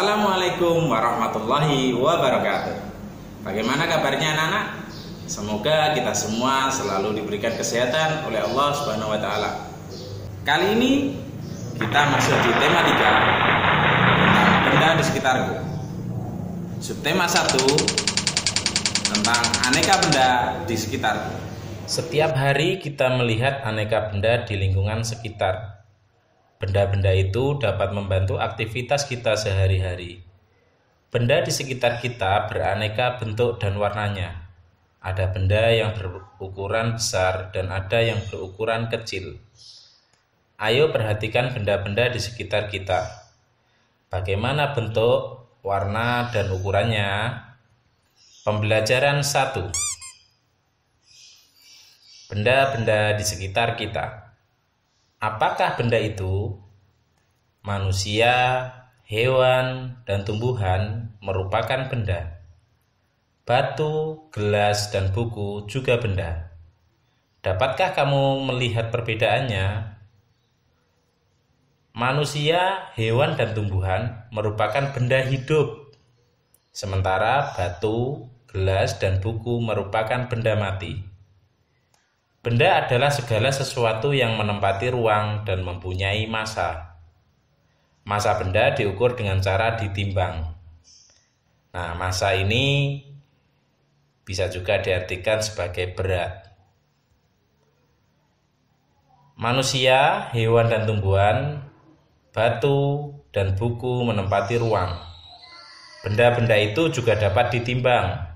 Assalamualaikum warahmatullahi wabarakatuh. Bagaimana kabarnya anak-anak? Semoga kita semua selalu diberikan kesehatan oleh Allah Subhanahu wa taala. Kali ini kita masuk di tema 3 tentang benda di sekitarku. Subtema 1 tentang aneka benda di sekitarku. Setiap hari kita melihat aneka benda di lingkungan sekitar. Benda-benda itu dapat membantu aktivitas kita sehari-hari. Benda di sekitar kita beraneka bentuk dan warnanya. Ada benda yang berukuran besar dan ada yang berukuran kecil. Ayo perhatikan benda-benda di sekitar kita. Bagaimana bentuk, warna, dan ukurannya? Pembelajaran 1. Benda-benda di sekitar kita. Apakah benda itu? Manusia, hewan, dan tumbuhan merupakan benda. Batu, gelas, dan buku juga benda. Dapatkah kamu melihat perbedaannya? Manusia, hewan, dan tumbuhan merupakan benda hidup. Sementara batu, gelas, dan buku merupakan benda mati. Benda adalah segala sesuatu yang menempati ruang dan mempunyai massa. Massa benda diukur dengan cara ditimbang. Nah, massa ini bisa juga diartikan sebagai berat. Manusia, hewan dan tumbuhan, batu, dan buku menempati ruang. Benda-benda itu juga dapat ditimbang.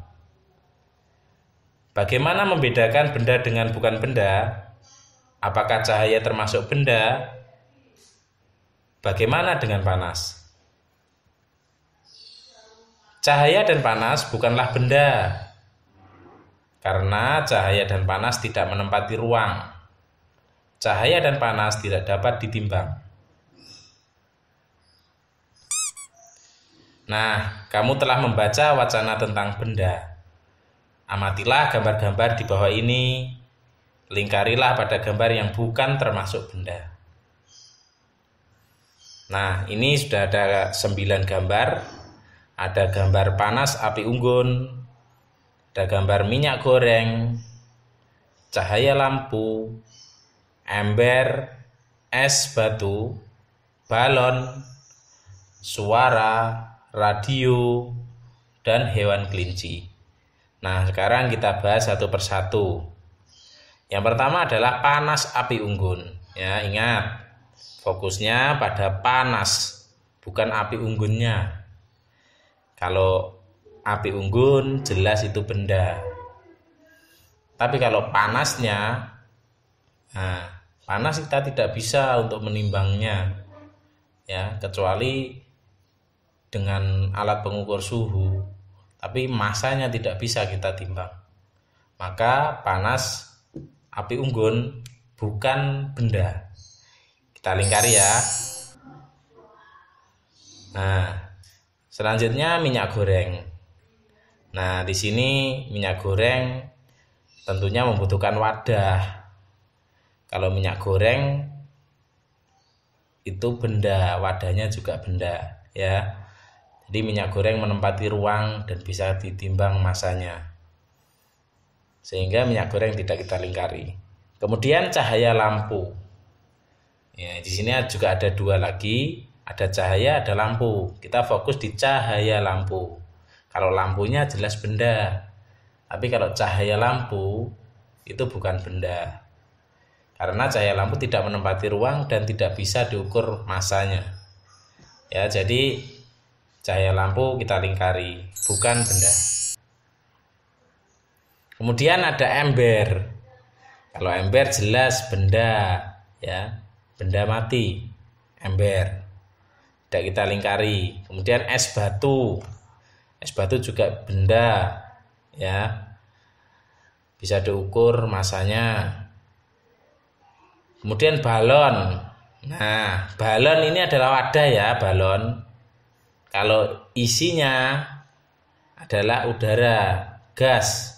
Bagaimana membedakan benda dengan bukan benda? Apakah cahaya termasuk benda? Bagaimana dengan panas? Cahaya dan panas bukanlah benda, karena cahaya dan panas tidak menempati ruang. Cahaya dan panas tidak dapat ditimbang. Nah, kamu telah membaca wacana tentang benda. Amatilah gambar-gambar di bawah ini, lingkarilah pada gambar yang bukan termasuk benda. Nah, ini sudah ada 9 gambar. Ada gambar panas api unggun, ada gambar minyak goreng, cahaya lampu, ember, es batu, balon, suara, radio, dan hewan kelinci. Nah, sekarang kita bahas satu persatu. Yang pertama adalah panas api unggun. Ya, ingat, fokusnya pada panas, bukan api unggunnya. Kalau api unggun jelas itu benda. Tapi kalau panasnya, nah, panas kita tidak bisa untuk menimbangnya. Ya, kecuali dengan alat pengukur suhu. Tapi massanya tidak bisa kita timbang. Maka panas api unggun bukan benda. Kita lingkari ya. Nah, selanjutnya minyak goreng. Nah, di sini minyak goreng tentunya membutuhkan wadah. Kalau minyak goreng itu benda, wadahnya juga benda, ya. Jadi minyak goreng menempati ruang dan bisa ditimbang massanya. Sehingga minyak goreng tidak kita lingkari. Kemudian cahaya lampu. Ya, di sini juga ada 2 lagi, ada cahaya, ada lampu. Kita fokus di cahaya lampu. Kalau lampunya jelas benda. Tapi kalau cahaya lampu itu bukan benda. Karena cahaya lampu tidak menempati ruang dan tidak bisa diukur massanya. Ya, jadi cahaya lampu kita lingkari, bukan benda. Kemudian ada ember. Kalau ember jelas benda, ya, benda mati, ember. Tidak kita lingkari. Kemudian es batu. Es batu juga benda, ya. Bisa diukur massanya. Kemudian balon. Nah, balon ini adalah wadah ya, balon. Kalau isinya adalah udara, gas.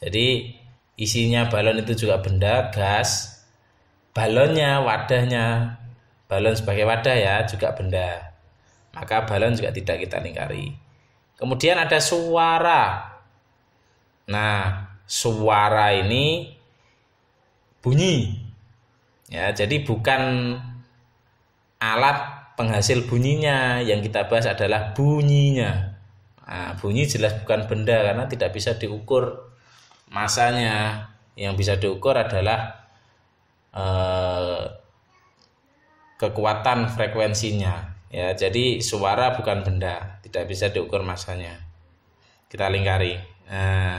Jadi isinya balon itu juga benda, gas. Balonnya, wadahnya, balon sebagai wadah ya, juga benda. maka balon juga tidak kita lingkari. Kemudian ada suara. Nah, suara ini bunyi. Ya, jadi bukan alat penghasil bunyinya, yang kita bahas adalah bunyinya. Nah, bunyi jelas bukan benda karena tidak bisa diukur masanya. Yang bisa diukur adalah kekuatan frekuensinya. Ya, jadi suara bukan benda, tidak bisa diukur masanya. Kita lingkari. Nah,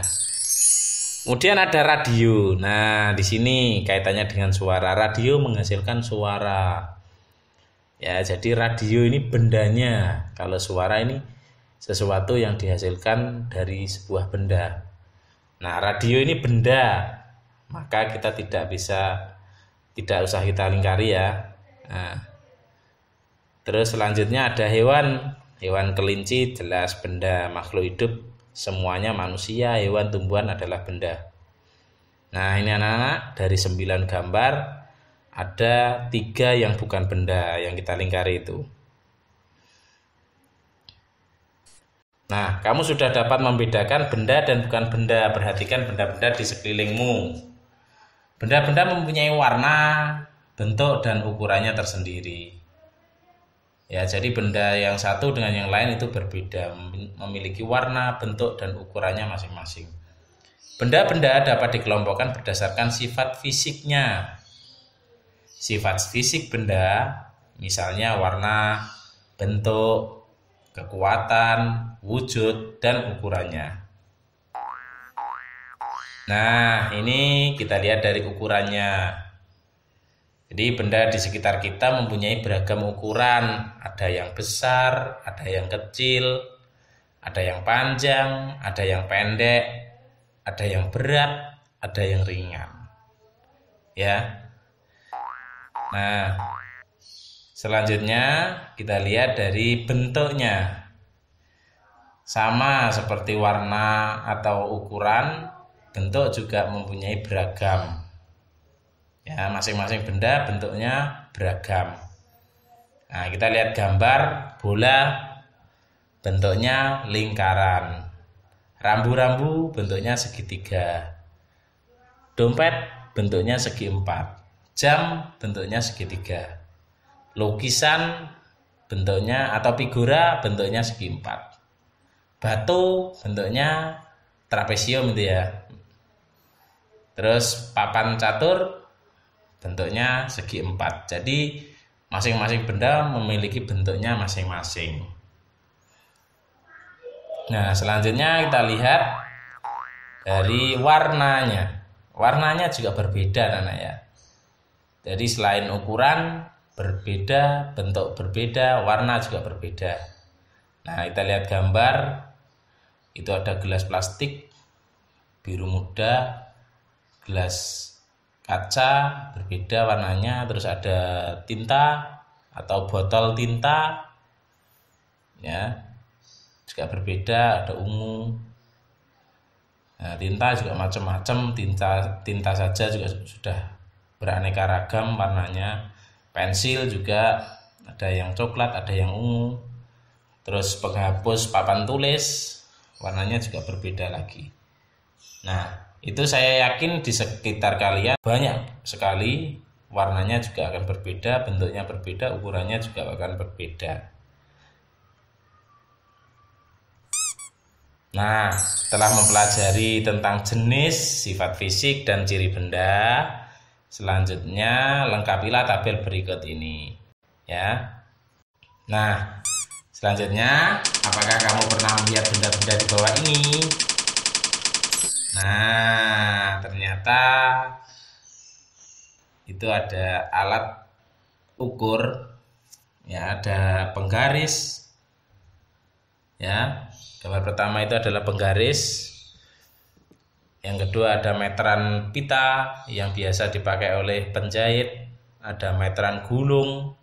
kemudian ada radio. Nah, di sini kaitannya dengan suara. Radio menghasilkan suara. Ya, jadi radio ini bendanya. Kalau suara ini sesuatu yang dihasilkan dari sebuah benda. Nah, radio ini benda. Maka kita tidak usah kita lingkari ya. Nah, terus selanjutnya ada hewan. Hewan kelinci jelas benda, makhluk hidup semuanya manusia, hewan, tumbuhan adalah benda. Nah, ini anak-anak dari 9 gambar ada 3 yang bukan benda yang kita lingkari itu. Nah, kamu sudah dapat membedakan benda dan bukan benda. Perhatikan benda-benda di sekelilingmu. Benda-benda mempunyai warna, bentuk, dan ukurannya tersendiri. Ya, jadi benda yang satu dengan yang lain itu berbeda, memiliki warna, bentuk, dan ukurannya masing-masing. Benda-benda dapat dikelompokkan berdasarkan sifat fisiknya. Sifat fisik benda, misalnya warna, bentuk, kekuatan, wujud, dan ukurannya. Nah, ini kita lihat dari ukurannya. Jadi benda di sekitar kita mempunyai beragam ukuran. Ada yang besar, ada yang kecil, ada yang panjang, ada yang pendek, ada yang berat, ada yang ringan. Ya. Nah, selanjutnya kita lihat dari bentuknya. Sama seperti warna atau ukuran, bentuk juga mempunyai beragam. Ya, masing-masing benda bentuknya beragam. Nah, kita lihat gambar bola, bentuknya lingkaran. Rambu-rambu bentuknya segitiga. Dompet bentuknya segi 4. Jam bentuknya segitiga. Lukisan bentuknya atau figura bentuknya segi 4. Batu bentuknya trapesium itu ya. Terus papan catur bentuknya segi 4. Jadi masing-masing benda memiliki bentuknya masing-masing. Nah, selanjutnya kita lihat dari warnanya. Warnanya juga berbeda anak ya. Jadi selain ukuran berbeda, bentuk berbeda, warna juga berbeda. Nah, kita lihat gambar. Itu ada gelas plastik biru muda, gelas kaca berbeda warnanya, terus ada tinta atau botol tinta ya juga berbeda, ada ungu. Nah, tinta juga macam-macam, tinta saja juga sudah beraneka ragam warnanya. Pensil juga ada yang coklat, ada yang ungu. Terus penghapus papan tulis warnanya juga berbeda lagi. Nah, itu saya yakin di sekitar kalian banyak sekali warnanya juga akan berbeda, bentuknya berbeda, ukurannya juga akan berbeda. Nah, setelah mempelajari tentang jenis, sifat fisik, dan ciri benda, selanjutnya lengkapilah tabel berikut ini. Ya. Nah, selanjutnya, apakah kamu pernah melihat benda-benda di bawah ini? Nah, ternyata itu ada alat ukur, ya, ada penggaris. Ya, gambar pertama itu adalah penggaris. Yang kedua ada meteran pita yang biasa dipakai oleh penjahit. Ada meteran gulung.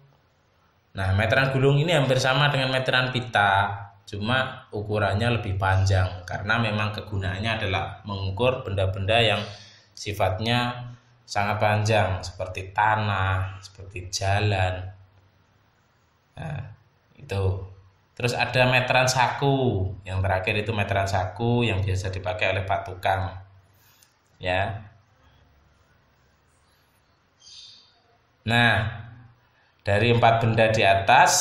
Nah, meteran gulung ini hampir sama dengan meteran pita, cuma ukurannya lebih panjang karena memang kegunaannya adalah mengukur benda-benda yang sifatnya sangat panjang seperti tanah, seperti jalan. Nah, itu. Terus ada meteran saku. Yang terakhir itu meteran saku yang biasa dipakai oleh Pak Tukang. Ya. Nah, dari 4 benda di atas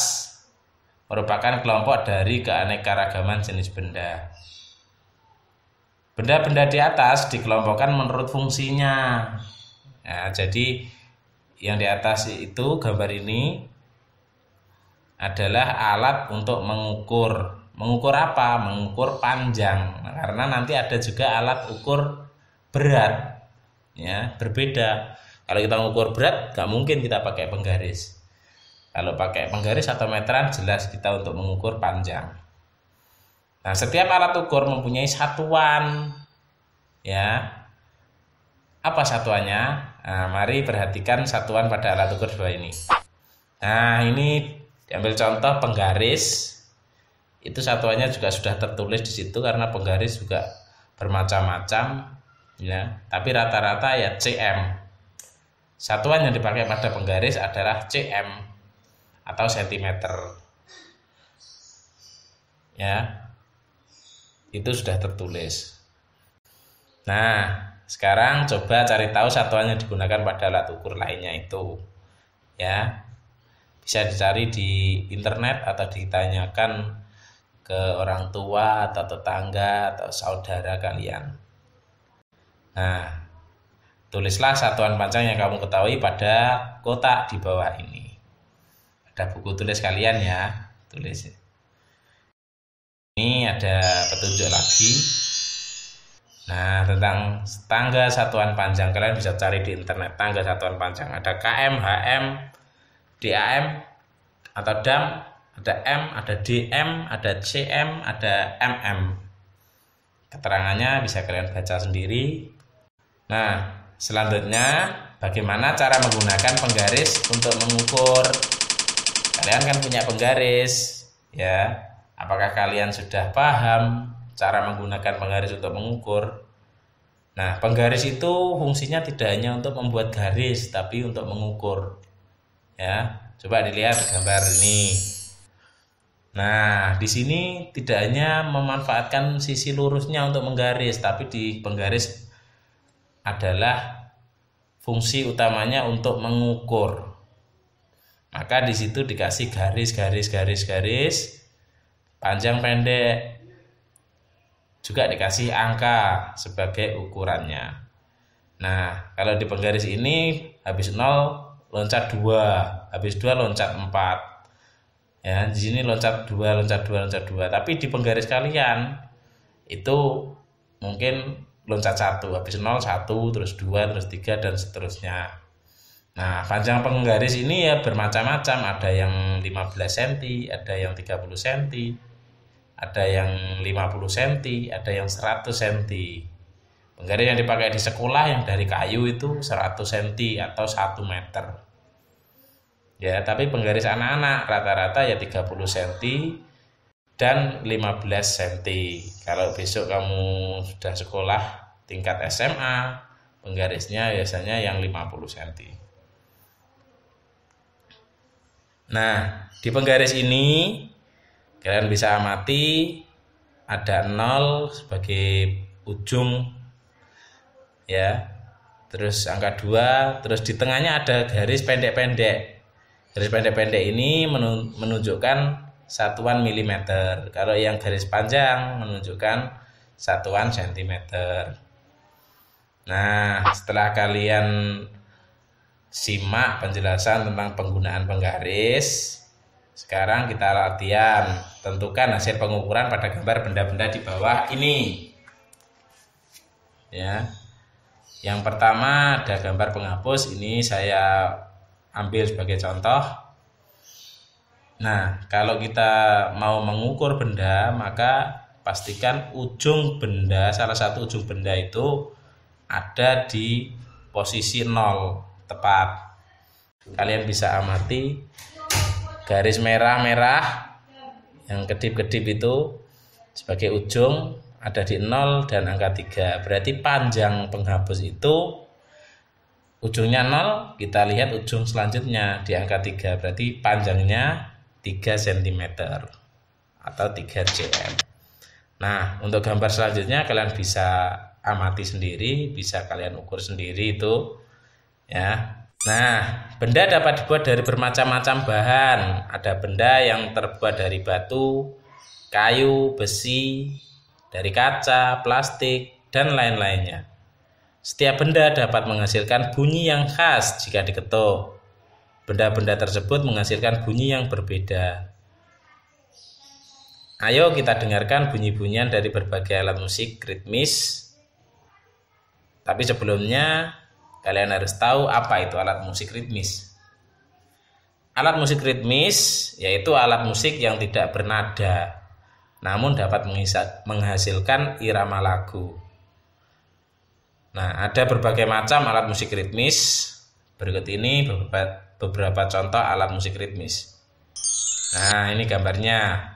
merupakan kelompok dari keanekaragaman jenis benda. Benda-benda di atas dikelompokkan menurut fungsinya. Nah, jadi yang di atas itu gambar ini adalah alat untuk mengukur. Mengukur apa? Mengukur panjang. Nah, karena nanti ada juga alat ukur berat. Ya, berbeda. Kalau kita mengukur berat, nggak mungkin kita pakai penggaris. Kalau pakai penggaris atau meteran, jelas kita untuk mengukur panjang. Nah, setiap alat ukur mempunyai satuan. Ya, apa satuannya? Nah, mari perhatikan satuan pada alat ukur dua ini. Nah, ini diambil contoh penggaris. Itu satuannya juga sudah tertulis di situ karena penggaris juga bermacam-macam, ya. Tapi rata-rata ya cm. Satuan yang dipakai pada penggaris adalah cm atau sentimeter. Ya. Itu sudah tertulis. Nah, sekarang coba cari tahu satuan yang digunakan pada alat ukur lainnya itu. Ya. Bisa dicari di internet atau ditanyakan ke orang tua atau tetangga atau saudara kalian. Nah, tulislah satuan panjang yang kamu ketahui pada kotak di bawah ini. Ada buku tulis kalian ya, tulis. Ini ada petunjuk lagi. Nah, tentang tangga satuan panjang kalian bisa cari di internet tangga satuan panjang. Ada km, hm, DAM atau DAM, ada M, ada DM, ada CM, ada MM. Keterangannya bisa kalian baca sendiri. Nah, selanjutnya bagaimana cara menggunakan penggaris untuk mengukur? Kalian kan punya penggaris, ya. Apakah kalian sudah paham cara menggunakan penggaris untuk mengukur? Nah, penggaris itu fungsinya tidak hanya untuk membuat garis, tapi untuk mengukur. Ya, coba dilihat gambar ini. Nah, di sini tidak hanya memanfaatkan sisi lurusnya untuk menggaris, tapi di penggaris adalah fungsi utamanya untuk mengukur. Maka di situ dikasih garis, panjang pendek. Juga dikasih angka sebagai ukurannya. Nah, kalau di penggaris ini habis 0 loncat 2, habis 2 loncat 4. Ya, di sini loncat 2, loncat 2, loncat 2. Tapi di penggaris kalian itu mungkin loncat 1, habis 0 1, terus 2, terus 3 dan seterusnya. Nah, panjang penggaris ini ya bermacam-macam, ada yang 15 cm, ada yang 30 cm, ada yang 50 cm, ada yang 100 cm. Penggaris yang dipakai di sekolah yang dari kayu itu 100 cm atau 1 meter. Ya, tapi penggaris anak-anak rata-rata ya 30 cm dan 15 cm. Kalau besok kamu sudah sekolah tingkat SMA, penggarisnya biasanya yang 50 cm. Nah, di penggaris ini kalian bisa amati ada 0 sebagai ujung, ya, terus angka 2, terus di tengahnya ada garis pendek-pendek. Garis pendek-pendek ini menunjukkan satuan milimeter. Kalau yang garis panjang menunjukkan satuan sentimeter. Nah, setelah kalian simak penjelasan tentang penggunaan penggaris, sekarang kita latihan. Tentukan hasil pengukuran pada gambar benda-benda di bawah ini. Ya. Yang pertama ada gambar penghapus, ini saya ambil sebagai contoh. Nah, kalau kita mau mengukur benda, maka pastikan ujung benda, salah satu ujung benda itu ada di posisi 0 tepat. Kalian bisa amati garis merah-merah yang kedip-kedip itu sebagai ujung ada di 0 dan angka 3. Berarti panjang penghapus itu ujungnya 0, kita lihat ujung selanjutnya di angka 3. Berarti panjangnya 3 cm. atau 3 cm. Nah, untuk gambar selanjutnya kalian bisa amati sendiri, bisa kalian ukur sendiri itu ya. Nah, benda dapat dibuat dari bermacam-macam bahan. Ada benda yang terbuat dari batu, kayu, besi, dari kaca, plastik, dan lain-lainnya. Setiap benda dapat menghasilkan bunyi yang khas jika diketuk. Benda-benda tersebut menghasilkan bunyi yang berbeda. Ayo kita dengarkan bunyi-bunyian dari berbagai alat musik ritmis. Tapi sebelumnya kalian harus tahu apa itu alat musik ritmis. Alat musik ritmis yaitu alat musik yang tidak bernada, namun dapat menghasilkan irama lagu. Nah, ada berbagai macam alat musik ritmis. Berikut ini beberapa contoh alat musik ritmis. Nah, ini gambarnya.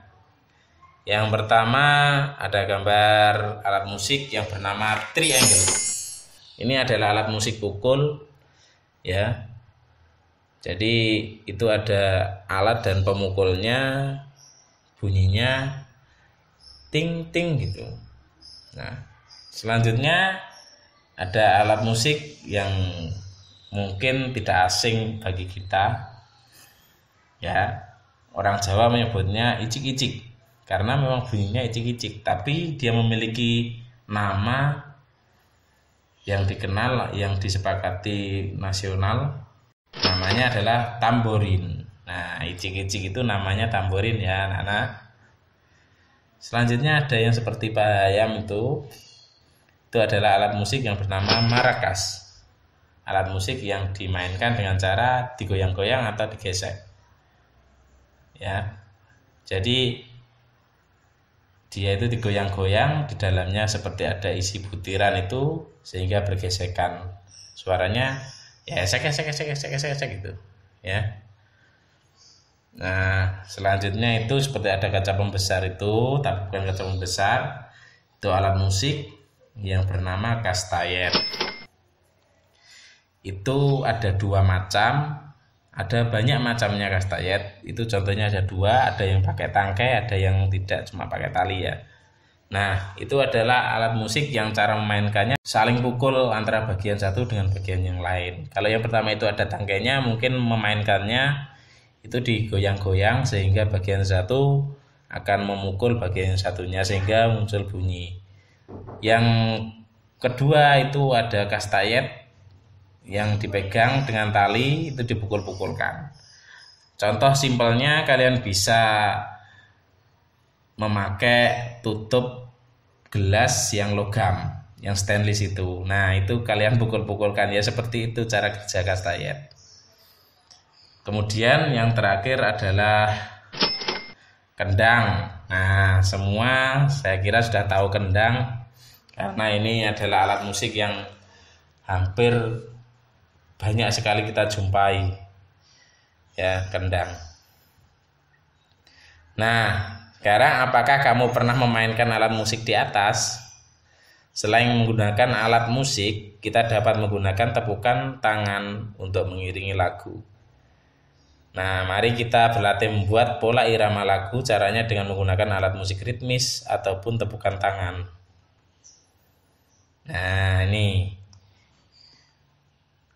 Yang pertama ada gambar alat musik yang bernama triangle. Ini adalah alat musik pukul ya. Jadi itu ada alat dan pemukulnya, bunyinya ting ting gitu. Nah, selanjutnya ada alat musik yang mungkin tidak asing bagi kita ya. Orang Jawa menyebutnya icik-icik karena memang bunyinya icik-icik, tapi dia memiliki nama yang dikenal, yang disepakati nasional, namanya adalah tamborin. Nah, icik-icik itu namanya tamborin ya anak-anak. Selanjutnya ada yang seperti bayam itu adalah alat musik yang bernama marakas. Alat musik yang dimainkan dengan cara digoyang-goyang atau digesek ya. Jadi dia itu digoyang-goyang, di dalamnya seperti ada isi butiran itu sehingga bergesekan. Suaranya ya esek gitu ya. Nah, selanjutnya itu seperti ada kaca pembesar itu, tapi bukan kaca pembesar. Itu alat musik yang bernama kastayet. Itu ada 2 macam. Ada banyak macamnya kastayet. Itu contohnya ada 2, ada yang pakai tangkai, ada yang tidak, cuma pakai tali ya. Nah, itu adalah alat musik yang cara memainkannya saling pukul antara bagian satu dengan bagian yang lain. Kalau yang pertama itu ada tangkainya, mungkin memainkannya itu digoyang-goyang sehingga bagian satu akan memukul bagian satunya sehingga muncul bunyi. Yang kedua itu ada kastayet yang dipegang dengan tali, itu dipukul-pukulkan. Contoh simpelnya, kalian bisa memakai tutup gelas yang logam, yang stainless itu. Nah, itu kalian pukul-pukulkan ya, seperti itu cara kerja kastayet. Kemudian yang terakhir adalah kendang. Nah, semua saya kira sudah tahu kendang karena ini adalah alat musik yang hampir banyak sekali kita jumpai ya, kendang. Nah, sekarang apakah kamu pernah memainkan alat musik di atas? Selain menggunakan alat musik, kita dapat menggunakan tepukan tangan untuk mengiringi lagu. Nah, mari kita berlatih membuat pola irama lagu, caranya dengan menggunakan alat musik ritmis ataupun tepukan tangan. Nah, ini.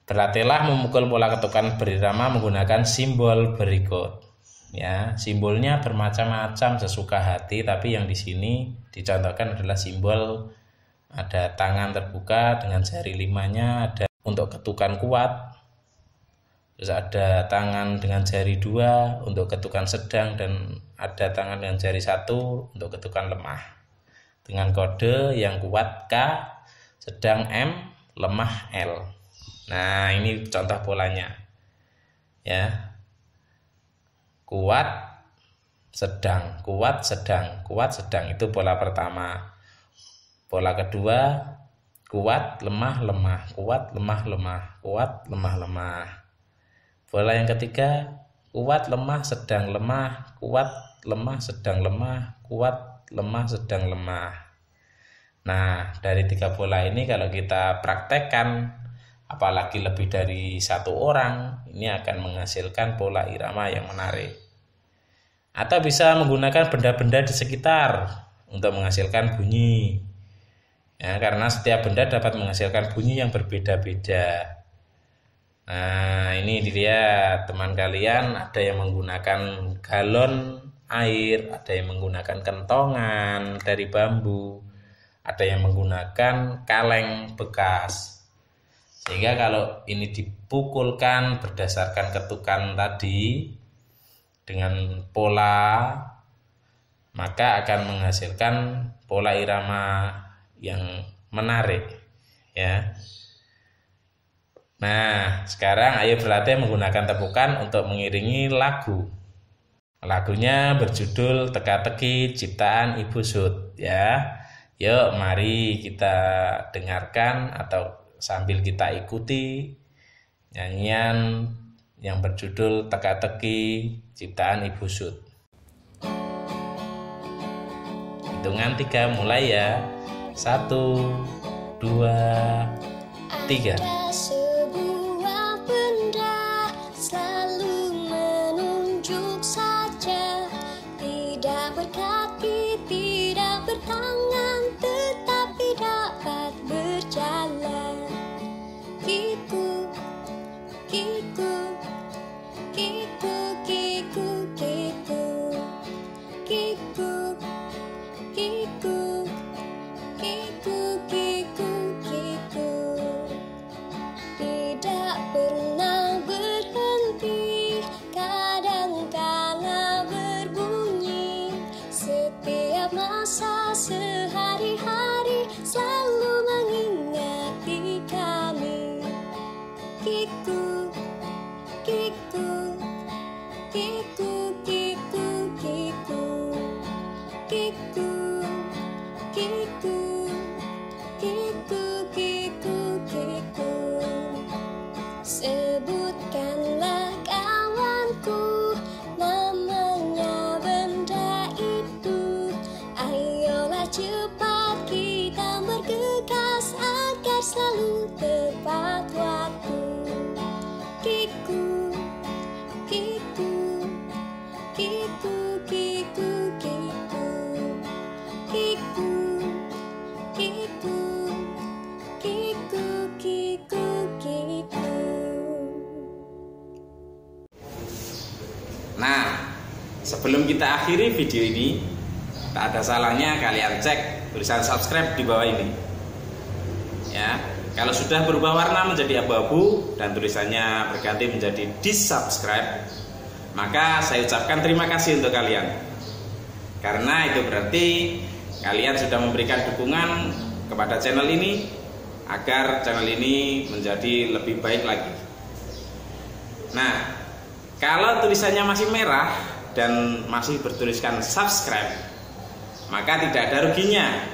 Berlatihlah memukul pola ketukan berirama menggunakan simbol berikut. Ya, simbolnya bermacam-macam sesuka hati, tapi yang di sini dicontohkan adalah simbol ada tangan terbuka dengan jari 5-nya, ada untuk ketukan kuat. Terus ada tangan dengan jari 2 untuk ketukan sedang, dan ada tangan dengan jari 1 untuk ketukan lemah. Dengan kode yang kuat K, sedang M, lemah L. Nah, ini contoh polanya ya. Kuat, sedang, kuat, sedang, kuat, sedang. Itu pola pertama. Pola kedua, kuat, lemah, lemah, kuat, lemah, lemah, kuat, lemah, lemah. Pola yang ketiga, kuat, lemah, sedang, lemah, kuat, lemah, sedang, lemah, kuat, lemah, sedang, lemah. Nah, dari 3 pola ini kalau kita praktekkan, apalagi lebih dari 1 orang, ini akan menghasilkan pola irama yang menarik. atau bisa menggunakan benda-benda di sekitar untuk menghasilkan bunyi. Ya, karena setiap benda dapat menghasilkan bunyi yang berbeda-beda. Nah, ini dilihat teman kalian, ada yang menggunakan galon air, ada yang menggunakan kentongan dari bambu, ada yang menggunakan kaleng bekas. Sehingga kalau ini dipukulkan berdasarkan ketukan tadi dengan pola, maka akan menghasilkan pola irama yang menarik, ya. Nah, sekarang ayo berlatih menggunakan tepukan untuk mengiringi lagu. Lagunya berjudul Teka-teki ciptaan Ibu Sud, ya. Yuk, mari kita dengarkan atau sambil kita ikuti nyanyian yang berjudul Teka-teki ciptaan Ibu Sud. Hitungan 3 mulai ya. 1, 2, 3. Sebuah benda selalu menunjuk saja, tidak berkaki, tidak bertangan, tetapi dapat berjalan. Kiku, kiku, kiku, kiku, kiku, kiku, kiku, kiku, kiku, kiku. Tidak pernah berhenti, kadangkala berbunyi. Setiap masa sehari-hari selalu mengingati kami. Kiku, kiku, kiku, kiku, kiku, kiku, kiku, kiku, kiku, kiku. Sebutkanlah kawanku namanya benda itu. Ayolah cepat kita bergegas agar selalu tepat waktu. Kiku, kiku, kiku, kiku, kiku, kiku, kiku, kiku, kiku, kiku. Nah, sebelum kita akhiri video ini, tak ada salahnya kalian cek tulisan subscribe di bawah ini. Ya, kalau sudah berubah warna menjadi abu-abu dan tulisannya berganti menjadi di-subscribe, maka saya ucapkan terima kasih untuk kalian. Karena itu berarti kalian sudah memberikan dukungan kepada channel ini agar channel ini menjadi lebih baik lagi. Nah, kalau tulisannya masih merah dan masih bertuliskan subscribe, maka tidak ada ruginya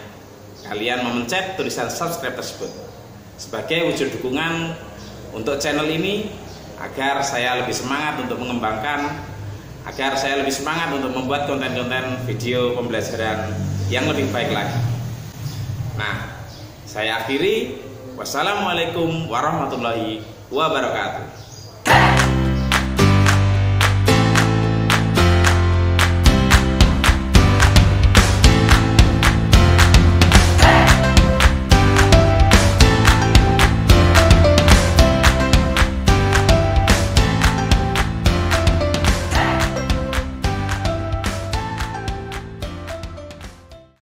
kalian memencet tulisan subscribe tersebut sebagai wujud dukungan untuk channel ini agar saya lebih semangat untuk mengembangkan, agar saya lebih semangat untuk membuat konten-konten video pembelajaran yang lebih baik lagi. Nah, saya akhiri. Wassalamualaikum warahmatullahi wabarakatuh.